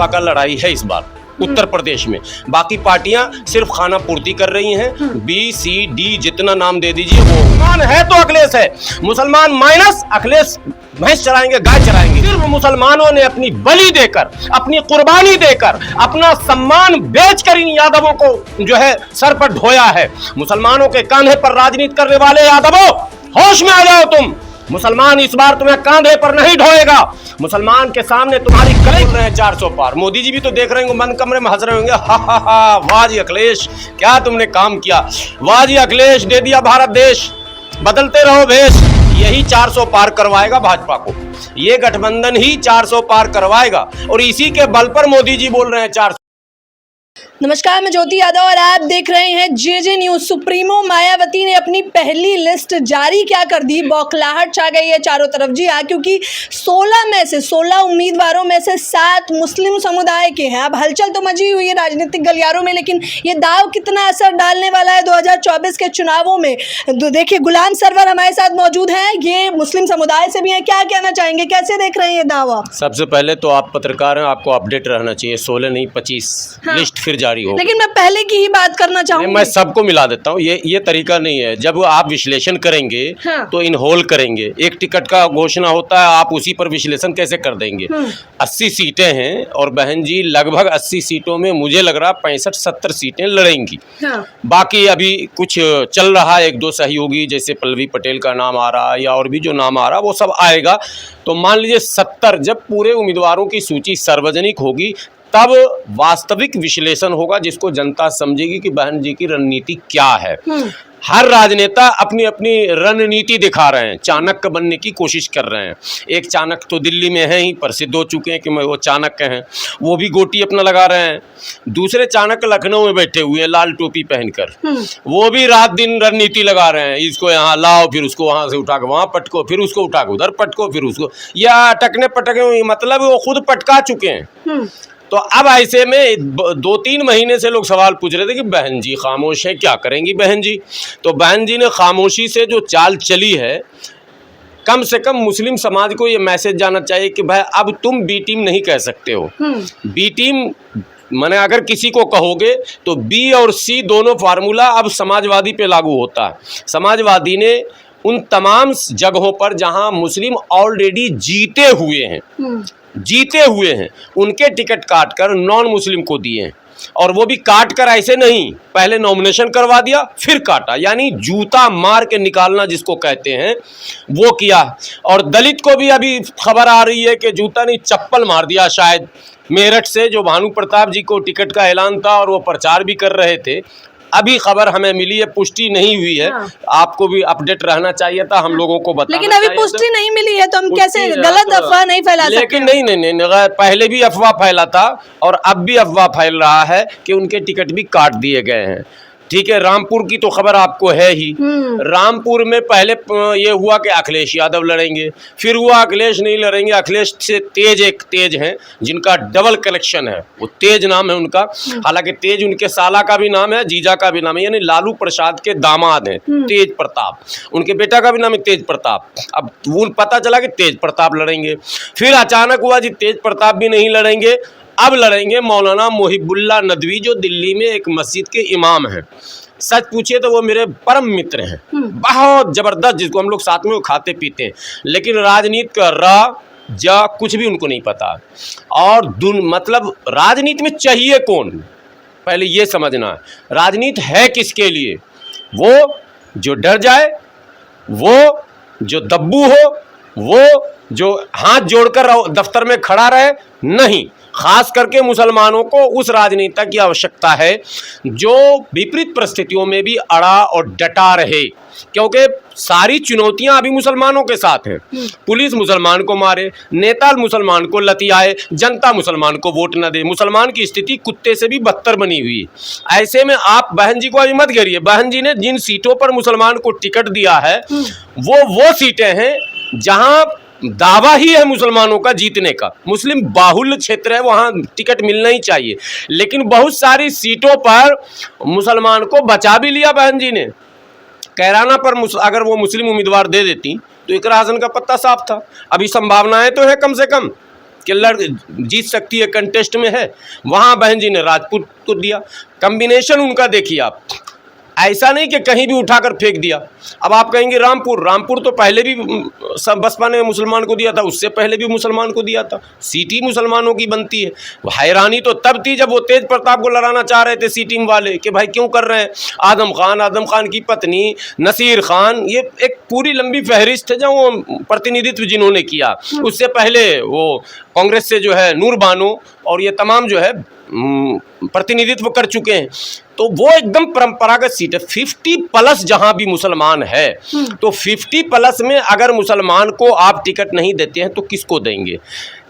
भाजपा का लड़ाई है इस बार उत्तर प्रदेश में। बाकी पार्टियां सिर्फ खाना पूर्ति कर रही हैं। बी सी डी जितना नाम दे दीजिए वो मुसलमान है तो अखिलेश है, मुसलमान माइनस अखिलेश भैंस चराएंगे, गाय चराएंगे। सिर्फ मुसलमानों ने अपनी बलि देकर, अपनी कुर्बानी देकर, अपना सम्मान बेचकर इन यादवों को जो है सर पर ढोया है। मुसलमानों के कांधे पर राजनीति करने वाले यादवों, होश में आ जाओ तुम। मुसलमान इस बार तुम्हें कांधे पर नहीं ढोएगा। मुसलमान के सामने तुम्हारी गले बोल रहे हैं 400 पार। मोदी जी भी तो देख रहे होंगे, बंद कमरे में हंस रहे होंगे, हा हा हा, वाह जी अखिलेश क्या तुमने काम किया, वाह जी अखिलेश दे दिया भारत देश, बदलते रहो भेष। यही 400 पार करवाएगा भाजपा को, ये गठबंधन ही 400 पार करवाएगा और इसी के बल पर मोदी जी बोल रहे हैं 400। नमस्कार, मैं ज्योति यादव और आप देख रहे हैं जेजे न्यूज। सुप्रीमो मायावती ने अपनी पहली लिस्ट जारी क्या कर दी, बौखलाहट छा गई है चारों तरफ। जी हाँ, क्योंकि 16 उम्मीदवारों में से 7 मुस्लिम समुदाय के हैं। अब हलचल तो मची हुई है राजनीतिक गलियारों में, लेकिन ये दाव कितना असर डालने वाला है 2024 के चुनावों में। देखिए, गुलाम सरवर हमारे साथ मौजूद हैं, ये मुस्लिम समुदाय से भी हैं। क्या कहना चाहेंगे, कैसे देख रहे हैं ये दावा? सबसे पहले तो आप पत्रकार हैं, आपको अपडेट रहना चाहिए। 16 नहीं 25 लिस्ट फिर जारी हो। लेकिन मैं पहले की ही बात करना चाहूंगी। मैं सबको मिला देता हूँ, ये तरीका नहीं है। जब आप विश्लेषण करेंगे तो इन होल करेंगे। एक टिकट का घोषणा होता है, आप उसी पर विश्लेषण कैसे कर देंगे। 80 सीटें हैं और बहन जी लगभग 80 सीटों में मुझे लग रहा 65-70 सीटें लड़ेंगी। बाकी अभी कुछ चल रहा है, 1-2 सहयोगी जैसे पल्लवी पटेल का नाम आ रहा है या और भी जो नाम आ रहा है वो सब आएगा। तो मान लीजिए 70, जब पूरे उम्मीदवारों की सूची सार्वजनिक होगी तब वास्तविक विश्लेषण होगा, जिसको जनता समझेगी कि बहन जी की रणनीति क्या है। हर राजनेता अपनी अपनी रणनीति दिखा रहे हैं, चाणक्य बनने की कोशिश कर रहे हैं। एक चाणक्य तो दिल्ली में है ही, प्रसिद्ध हो चुके हैं कि वो चाणक्य हैं, वो भी गोटी अपना लगा रहे हैं। दूसरे चाणक्य लखनऊ में बैठे हुए हैं लाल टोपी पहनकर, वो भी रात दिन रणनीति लगा रहे हैं। इसको यहाँ लाओ, फिर उसको वहाँ से उठा के वहाँ पटको, फिर उसको उठा के उधर पटको, फिर उसको, या अटकने पटके, मतलब वो खुद पटका चुके हैं। तो अब ऐसे में 2-3 महीने से लोग सवाल पूछ रहे थे कि बहन जी खामोश है, क्या करेंगी बहन जी। तो बहन जी ने खामोशी से जो चाल चली है, कम से कम मुस्लिम समाज को ये मैसेज जाना चाहिए कि भाई अब तुम बी टीम नहीं कह सकते हो। बी टीम माने अगर किसी को कहोगे तो बी और सी दोनों फार्मूला अब समाजवादी पे लागू होता है। समाजवादी ने उन तमाम जगहों पर जहां मुस्लिम ऑलरेडी जीते हुए हैं उनके टिकट काट कर नॉन मुस्लिम को दिए हैं। और वो भी काट कर ऐसे नहीं, पहले नॉमिनेशन करवा दिया फिर काटा, यानी जूता मार के निकालना जिसको कहते हैं वो किया। और दलित को भी अभी खबर आ रही है कि जूता नहीं चप्पल मार दिया शायद। मेरठ से जो भानु प्रताप जी को टिकट का ऐलान था और वो प्रचार भी कर रहे थे, अभी खबर हमें मिली है, पुष्टि नहीं हुई है। आपको भी अपडेट रहना चाहिए था, हम लोगों को बताना, लेकिन अभी पुष्टि नहीं मिली है तो हम कैसे गलत अफवाह नहीं फैला सकते। लेकिन नहीं, पहले भी अफवाह फैला था और अब भी अफवाह फैल रहा है कि उनके टिकट भी काट दिए गए हैं। ठीक है, रामपुर की तो खबर आपको है ही। रामपुर में पहले ये हुआ कि अखिलेश यादव लड़ेंगे, फिर हुआ अखिलेश नहीं लड़ेंगे। अखिलेश से एक तेज हैं जिनका डबल कनेक्शन है, वो तेज नाम है उनका। हालांकि तेज उनके साला का भी नाम है, जीजा का भी नाम है, यानी लालू प्रसाद के दामाद हैं तेज प्रताप। उनके बेटा का भी नाम है तेज प्रताप। अब वो पता चला कि तेज प्रताप लड़ेंगे, फिर अचानक हुआ जी तेज प्रताप भी नहीं लड़ेंगे, अब लड़ेंगे मौलाना मोहिबुल्लाह नदवी, जो दिल्ली में एक मस्जिद के इमाम हैं। सच पूछिए तो वो मेरे परम मित्र हैं, बहुत जबरदस्त, जिसको हम लोग साथ में खाते पीते हैं, लेकिन राजनीति का जा कुछ भी उनको नहीं पता। और मतलब राजनीति में चाहिए कौन, पहले ये समझना है। राजनीति है किसके लिए? वो जो डर जाए, वो जो दब्बू हो, वो जो हाथ जोड़कर दफ्तर में खड़ा रहे, नहीं। खास करके मुसलमानों को उस राजनेता की आवश्यकता है जो विपरीत परिस्थितियों में भी अड़ा और डटा रहे, क्योंकि सारी चुनौतियां अभी मुसलमानों के साथ हैं। पुलिस मुसलमान को मारे, नेता मुसलमान को लतियाए, जनता मुसलमान को वोट न दे, मुसलमान की स्थिति कुत्ते से भी बदतर बनी हुई। ऐसे में आप बहन जी को अभी मत घेरिए। बहन जी ने जिन सीटों पर मुसलमान को टिकट दिया है वो सीटें हैं जहां दावा ही है मुसलमानों का जीतने का। मुस्लिम बाहुल्य क्षेत्र है, वहाँ टिकट मिलना ही चाहिए, लेकिन बहुत सारी सीटों पर मुसलमान को बचा भी लिया बहन जी ने। कैराना पर अगर वो मुस्लिम उम्मीदवार दे देती तो इकरा हसन का पत्ता साफ था। अभी संभावनाएं तो है कम से कम, कि जीत सकती है, कंटेस्ट में है, वहाँ बहन जी ने राजपूत को दिया। कम्बिनेशन उनका देखिए आप, ऐसा नहीं कि कहीं भी उठाकर फेंक दिया। अब आप कहेंगे रामपुर तो पहले भी सब बसपा ने मुसलमान को दिया था, उससे पहले भी मुसलमान को दिया था, सीट ही मुसलमानों की बनती है। हैरानी तो तब थी जब वो तेज प्रताप को लड़ाना चाह रहे थे सीटिंग वाले कि भाई क्यों कर रहे हैं। आदम खान की पत्नी नसीर खान, ये एक पूरी लंबी फहरिस्त है जो वो प्रतिनिधित्व जिन्होंने किया। उससे पहले वो कांग्रेस से जो है नूर बानो और ये तमाम जो है प्रतिनिधित्व कर चुके हैं। तो वो एकदम परंपरागत सीट है। 50+ जहां भी मुसलमान है, तो 50+ में अगर मुसलमान को आप टिकट नहीं देते हैं तो किसको देंगे।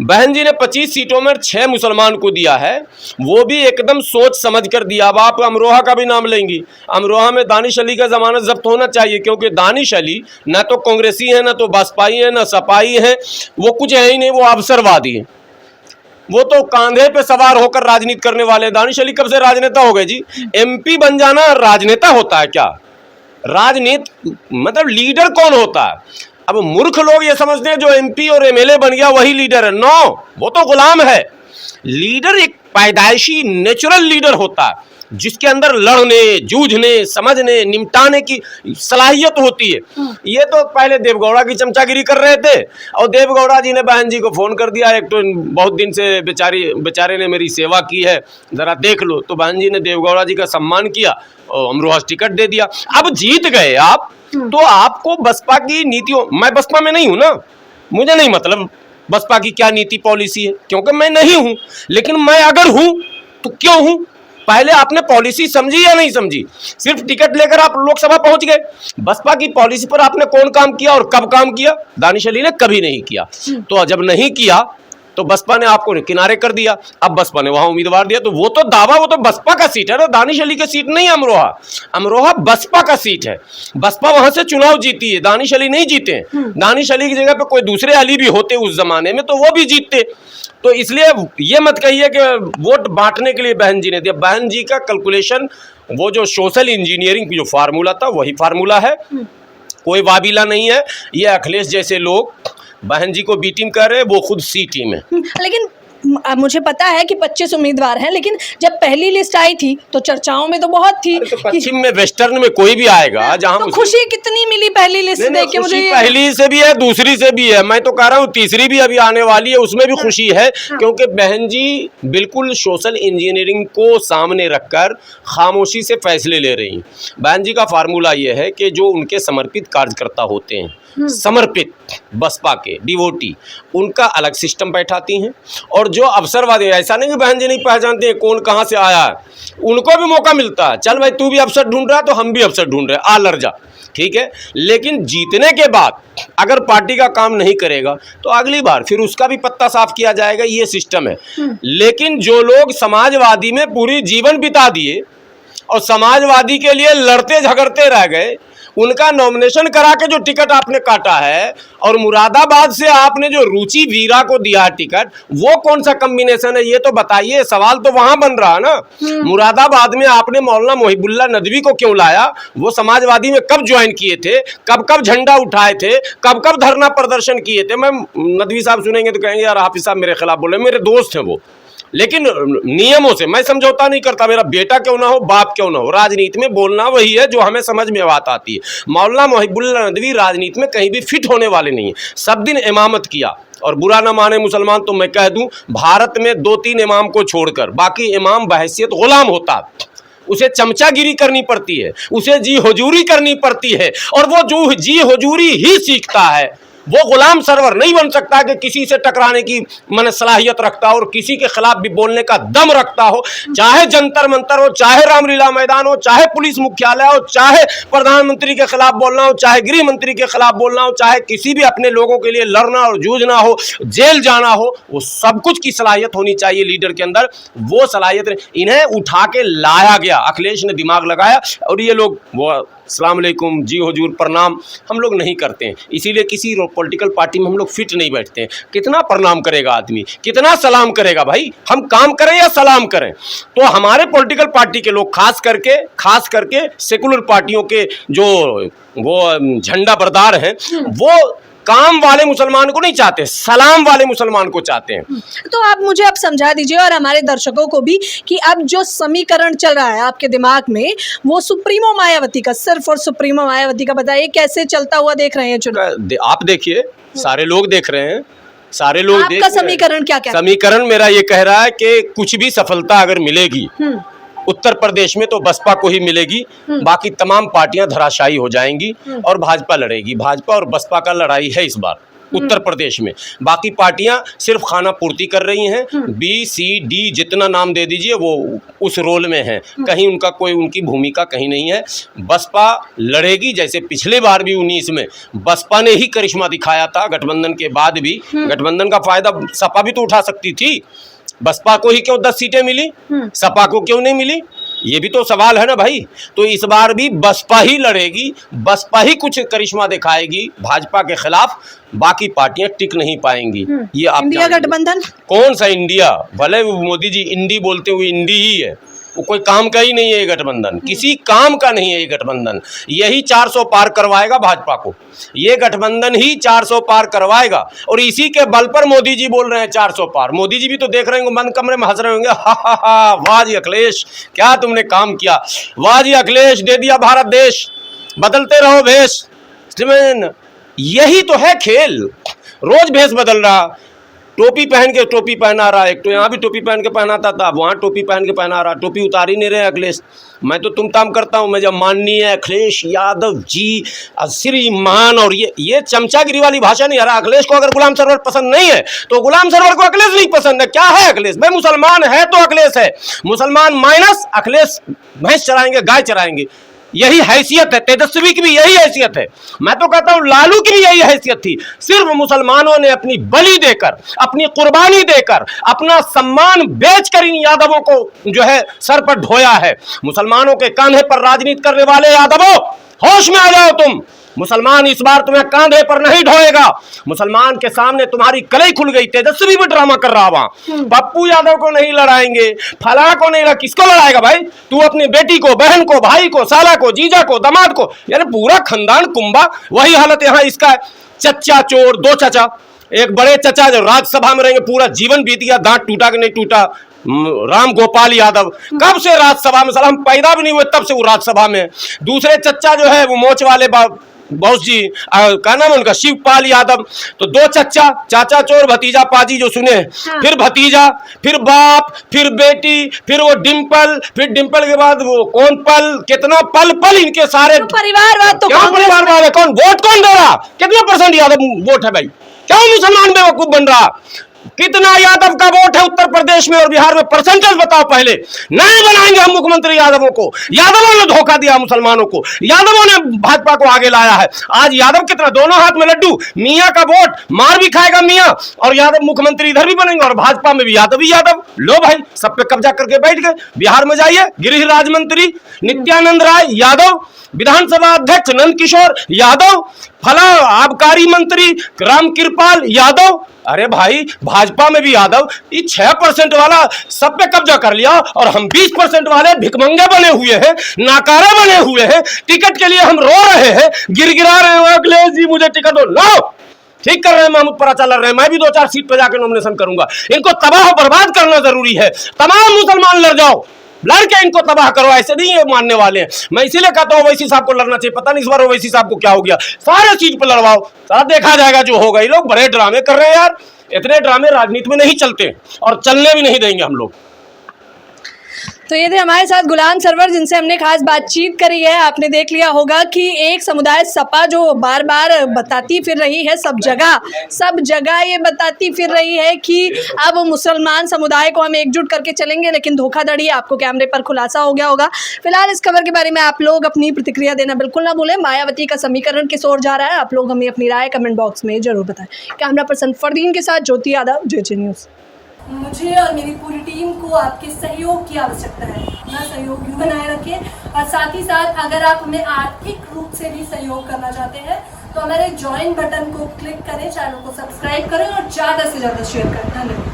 बहन जी ने 25 सीटों में 6 मुसलमान को दिया है, वो भी एकदम सोच समझ कर दिया। अब आप अमरोहा का भी नाम लेंगी, अमरोहा में दानिश अली का जमानत जब्त होना चाहिए, क्योंकि दानिश अली न तो कांग्रेसी है, न तो बसपाई है, न सपाई है, वो कुछ है ही नहीं, वो अवसरवादी है। वो तो कांधे पे सवार होकर राजनीति करने वाले हैं। दानिश अली कब से राजनेता हो गए जी? MP बन जाना राजनेता होता है क्या? राजनीति मतलब लीडर कौन होता है? अब मूर्ख लोग ये समझते हैं जो MP और MLA बन गया वही लीडर है। नो, वो तो गुलाम है। लीडर एक पैदाइशी नेचुरल लीडर होता है जिसके अंदर लड़ने, जूझने, समझने, निपटाने की सलाहियत होती है। ये तो पहले देवगौड़ा की चमचागिरी कर रहे थे, और देवगौड़ा जी ने बहन जी को फोन कर दिया, एक तो बहुत दिन से बेचारे ने मेरी सेवा की है, जरा देख लो। तो बहन जी ने देवगौड़ा जी का सम्मान किया और अमरोहा टिकट दे दिया। अब जीत गए आप, तो आपको बसपा की नीतियों, मैं बसपा में नहीं हूं ना, मुझे नहीं मतलब बसपा की क्या नीति पॉलिसी है, क्योंकि मैं नहीं हूं। लेकिन मैं अगर हूं तो क्यों हूं? पहले आपने पॉलिसी समझी या नहीं समझी? सिर्फ टिकट लेकर आप लोकसभा पहुंच गए। बसपा की पॉलिसी पर आपने कौन काम किया और कब काम किया? दानिश अली ने कभी नहीं किया। तो जब नहीं किया तो बसपा ने आपको किनारे कर दिया। अब बसपा ने वहां उम्मीदवार दिया, तो वो तो दावा, वो तो बसपा का सीट है ना, दानिश अली की सीट नहीं है अमरोहा। अमरोहा बसपा का सीट है, बसपा वहां से चुनाव जीती है, दानिश अली नहीं जीते। दानिश अली की जगह पे कोई दूसरे अली भी होते उस जमाने में तो वो भी जीतते। तो इसलिए ये मत कहिए कि वोट बांटने के लिए बहन जी ने दिया। बहन जी का कैलकुलेशन, वो जो सोशल इंजीनियरिंग जो फार्मूला था वही फार्मूला है, कोई वाबिला नहीं है। ये अखिलेश जैसे लोग बहन जी को बी टीम कर रहे हैं, वो खुद सी टीम है। लेकिन मुझे पता है कि 25 उम्मीदवार हैं, लेकिन जब पहली लिस्ट आई थी तो चर्चाओं में तो बहुत थी। तो पश्चिम में वेस्टर्न में कोई भी आएगा जहां तो खुशी कितनी मिली पहली लिस्ट देख के मुझे। पहली से भी है, दूसरी से भी है, मैं तो कह रहा हूँ तीसरी भी अभी आने वाली है, उसमें भी खुशी है। क्योंकि बहन जी बिल्कुल सोशल इंजीनियरिंग को सामने रखकर खामोशी से फैसले ले रही। बहन जी का फार्मूला ये है कि जो उनके समर्पित कार्यकर्ता होते हैं, समर्पित बसपा के डिवोटी, उनका अलग सिस्टम बैठाती हैं। और जो अवसरवादी, ऐसा नहीं कि बहन जी नहीं पहचानते हैं कौन कहाँ से आया है, उनको भी मौका मिलता है। चल भाई, तू भी अवसर ढूंढ रहा है तो हम भी अवसर ढूंढ रहे हैं, आ लड़ जा, ठीक है। लेकिन जीतने के बाद अगर पार्टी का काम नहीं करेगा तो अगली बार फिर उसका भी पत्ता साफ किया जाएगा, ये सिस्टम है। लेकिन जो लोग समाजवादी में पूरी जीवन बिता दिए और समाजवादी के लिए लड़ते झगड़ते रह गए, उनका नॉमिनेशन करा के जो टिकट आपने काटा है, और मुरादाबाद से आपने जो रुचि वीरा को दिया है टिकट, वो कौन सा कॉम्बिनेशन है ये तो बताइए। सवाल तो वहां बन रहा है ना। मुरादाबाद में आपने मौलाना मोहिबुल्लाह नदवी को क्यों लाया? वो समाजवादी में कब ज्वाइन किए थे, कब कब झंडा उठाए थे, कब कब धरना प्रदर्शन किए थे? मैं नदवी साहब सुनेंगे तो कहेंगे यार हाफिज साहब मेरे खिलाफ बोले, मेरे दोस्त हैं वो, लेकिन नियमों से मैं समझौता नहीं करता। मेरा बेटा क्यों ना हो, बाप क्यों ना हो, राजनीति में बोलना वही है जो हमें समझ में बात आती है। मौलाना मोहिबुल्लाह नदवी राजनीति में कहीं भी फिट होने वाले नहीं है। सब दिन इमामत किया, और बुरा ना माने मुसलमान तो मैं कह दूं, भारत में 2-3 इमाम को छोड़कर बाकी इमाम बहैसियत गुलाम होता है। उसे चमचागिरी करनी पड़ती है, उसे जी हुजूरी करनी पड़ती है, और वो जो जी हुजूरी ही सीखता है वो गुलाम सरवर नहीं बन सकता कि किसी से टकराने की मन सलाहियत रखता हो और किसी के खिलाफ भी बोलने का दम रखता हो। चाहे जंतर मंतर हो, चाहे रामलीला मैदान हो, चाहे पुलिस मुख्यालय हो, चाहे प्रधानमंत्री के खिलाफ बोलना हो, चाहे गृह मंत्री के खिलाफ बोलना हो, चाहे किसी भी अपने लोगों के लिए लड़ना और जूझना हो, जेल जाना हो, वो सब कुछ की सलाहियत होनी चाहिए लीडर के अंदर। वो सलाहियत इन्हें उठा के लाया गया, अखिलेश ने दिमाग लगाया, और ये लोग वो अस्सलाम वालेकुम, जी हुजूर, प्रणाम हम लोग नहीं करते हैं। इसीलिए किसी पॉलिटिकल पार्टी में हम लोग फिट नहीं बैठते हैं। कितना प्रणाम करेगा आदमी, कितना सलाम करेगा भाई? हम काम करें या सलाम करें? तो हमारे पॉलिटिकल पार्टी के लोग खास करके सेकुलर पार्टियों के जो वो झंडा बरदार हैं, वो काम वाले मुसलमान को नहीं चाहते, सलाम वाले मुसलमान को चाहते हैं। तो आप मुझे अब समझा दीजिए और हमारे दर्शकों को भी कि अब जो समीकरण चल रहा है आपके दिमाग में वो सुप्रीमो मायावती का, सिर्फ और सुप्रीमो मायावती का, बताइए कैसे चलता हुआ देख रहे हैं चुनाव? आप देखिए, सारे लोग देख रहे हैं, सारे लोग आपका समीकरण क्या क्या? समीकरण मेरा ये कह रहा है कि कुछ भी सफलता अगर मिलेगी उत्तर प्रदेश में तो बसपा को ही मिलेगी, बाकी तमाम पार्टियां धराशायी हो जाएंगी और भाजपा लड़ेगी। भाजपा और बसपा का लड़ाई है इस बार उत्तर प्रदेश में। बाकी पार्टियां सिर्फ खाना पूर्ति कर रही हैं, बी सी डी जितना नाम दे दीजिए वो उस रोल में हैं, कहीं उनका कोई उनकी भूमिका कहीं नहीं है। बसपा लड़ेगी, जैसे पिछले बार भी 19 में बसपा ने ही करिश्मा दिखाया था, गठबंधन के बाद भी। गठबंधन का फायदा सपा भी तो उठा सकती थी, बसपा को ही क्यों 10 सीटें मिली, सपा को क्यों नहीं मिली, ये भी तो सवाल है ना भाई। तो इस बार भी बसपा ही लड़ेगी, बसपा ही कुछ करिश्मा दिखाएगी भाजपा के खिलाफ, बाकी पार्टियां टिक नहीं पाएंगी। ये आप इंडिया गठबंधन कौन सा इंडिया, भले मोदी जी इंडी बोलते हुए इंडी ही है, वो कोई काम का ही नहीं है ये गठबंधन, किसी काम का नहीं है ये गठबंधन। यही 400 पार करवाएगा भाजपा को, ये गठबंधन ही 400 पार करवाएगा। और इसी के बल पर मोदी जी बोल रहे हैं 400 पार। मोदी जी भी तो देख रहे होंगे, बंद कमरे में हंस रहे होंगे, हा हा हा, वाह जी अखिलेश क्या तुमने काम किया, वाह जी अखिलेश दे दिया भारत देश, बदलते रहो भेष। यही तो है खेल, रोज भेष बदल रहा, टोपी पहन के टोपी पहना रहा, एक तो यहाँ भी टोपी पहन के पहनाता था, वहाँ टोपी पहन के पहना रहा, टोपी उतार ही नहीं रहे अखिलेश। मैं तो तुम ताम करता हूँ, मैं जब माननीय अखिलेश यादव जी श्रीमान, और ये चमचागिरी वाली भाषा नहीं आ रहा। अखिलेश को अगर गुलाम सरवर पसंद नहीं है तो गुलाम सरवर को अखिलेश नहीं पसंद है। क्या है अखिलेश भाई, मुसलमान है तो अखिलेश है, मुसलमान माइनस अखिलेश भैंस चराएंगे, गाय चराएंगे, यही हैसियत है। तेजस्वी की भी यही हैसियत है, मैं तो कहता हूं लालू की भी यही हैसियत थी। सिर्फ मुसलमानों ने अपनी बलि देकर, अपनी कुर्बानी देकर, अपना सम्मान बेचकर इन यादवों को जो है सर पर ढोया है। मुसलमानों के कांधे पर राजनीति करने वाले यादवों, होश में आ जाओ तुम। मुसलमान इस बार तुम्हें कांधे पर नहीं ढोएगा, मुसलमान के सामने तुम्हारी कलई खुल गई। तेजस्वी भी ड्रामा कर रहा वहां, पप्पू यादव को नहीं लड़ाएंगे, फला को नहीं, किसको लड़ाएगा भाई तू? अपनी बेटी को, बहन को, भाई को, साला को, जीजा को, दामाद को, यानी पूरा खानदान कुंबा। वही हालत यहाँ इसका है। चच्चा चोर, दो चचा, एक बड़े चचा जो राज्यसभा में रहेंगे, पूरा जीवन बीत गया, दांत टूटा कि नहीं टूटा, राम गोपाल यादव कब से राज्यसभा में, साला हम पैदा भी नहीं हुए तब से वो राज्यसभा में। दूसरे चच्चा जो है वो मोच वाले बॉस जी, क्या नाम है उनका, शिवपाल यादव। तो दो चच्चा, चाचा चोर भतीजा पाजी जो सुने, फिर भतीजा, फिर बाप, फिर बेटी, फिर वो डिम्पल, फिर डिम्पल के बाद वो कौन पल, कितना पल पल इनके सारे तो परिवारवाद। तो क्या परिवारवाद है? कौन वोट कौन दे रहा? कितना परसेंट यादव वोट है भाई? क्यों मुसलमान बेवकूफ बन रहा? कितना यादव का वोट है उत्तर प्रदेश में और बिहार में? परसेंटेज बताओ पहले। नहीं बनाएंगे हम मुख्यमंत्री यादवों को। यादवों ने धोखा दिया मुसलमानों को, यादवों ने भाजपा को आगे लाया है। आज यादव कितना, दोनों हाथ में लड्डू, मियां का वोट मार भी खाएगा मियां, और यादव मुख्यमंत्री इधर भी बनेंगे और भाजपा में भी यादव ही यादव। लो भाई, सब पे कब्जा करके बैठ गए। बिहार में जाइए, गृह राज्य मंत्री नित्यानंद राय यादव, विधानसभा अध्यक्ष नंद किशोर यादव, फला आबकारी मंत्री रामकृपाल यादव। अरे भाई, भाजपा में भी यादव। ये 6% वाला सब पे कब्जा कर लिया और हम 20% वाले भिकमंगे बने हुए हैं, नाकारे बने हुए हैं। टिकट के लिए हम रो रहे हैं, गिरगिरा रहे हैं, अखिलेश जी मुझे टिकट दो। लो, ठीक कर रहे हैं, महमूद पराचा लड़ रहे हैं, मैं भी 2-4 सीट पे जाकर नॉमिनेशन करूंगा। इनको तबाह बर्बाद करना जरूरी है। तमाम मुसलमान लड़ जाओ, लड़के इनको तबाह करो, ऐसे नहीं है मानने वाले हैं। मैं इसीलिए कहता हूँ ओवैसी साहब को लड़ना चाहिए। पता नहीं इस बार ओवैसी साहब को क्या हो गया, सारे चीज पे लड़वाओ, सारा देखा जाएगा जो होगा। ये लोग बड़े ड्रामे कर रहे हैं यार, इतने ड्रामे राजनीति में नहीं चलते और चलने भी नहीं देंगे हम लोग। तो ये थे हमारे साथ गुलाम सरवर, जिनसे हमने खास बातचीत करी है। आपने देख लिया होगा कि एक समुदाय सपा जो बार बार बताती फिर रही है, सब जगह ये बताती फिर रही है कि अब मुसलमान समुदाय को हम एकजुट करके चलेंगे, लेकिन धोखाधड़ी आपको कैमरे पर खुलासा हो गया होगा। फिलहाल इस खबर के बारे में आप लोग अपनी प्रतिक्रिया देना बिल्कुल ना भूलें। मायावती का समीकरण किस ओर जा रहा है, आप लोग हमें अपनी राय कमेंट बॉक्स में जरूर बताएं। कैमरा पर्सन फरदीन के साथ ज्योति यादव, जेजे न्यूज़। मुझे और मेरी पूरी टीम को आपके सहयोग की आवश्यकता है। अपना सहयोग भी बनाए रखें और साथ ही साथ अगर आप हमें आर्थिक रूप से भी सहयोग करना चाहते हैं तो हमारे ज्वाइन बटन को क्लिक करें, चैनल को सब्सक्राइब करें और ज़्यादा से ज़्यादा शेयर करें। धन्यवाद।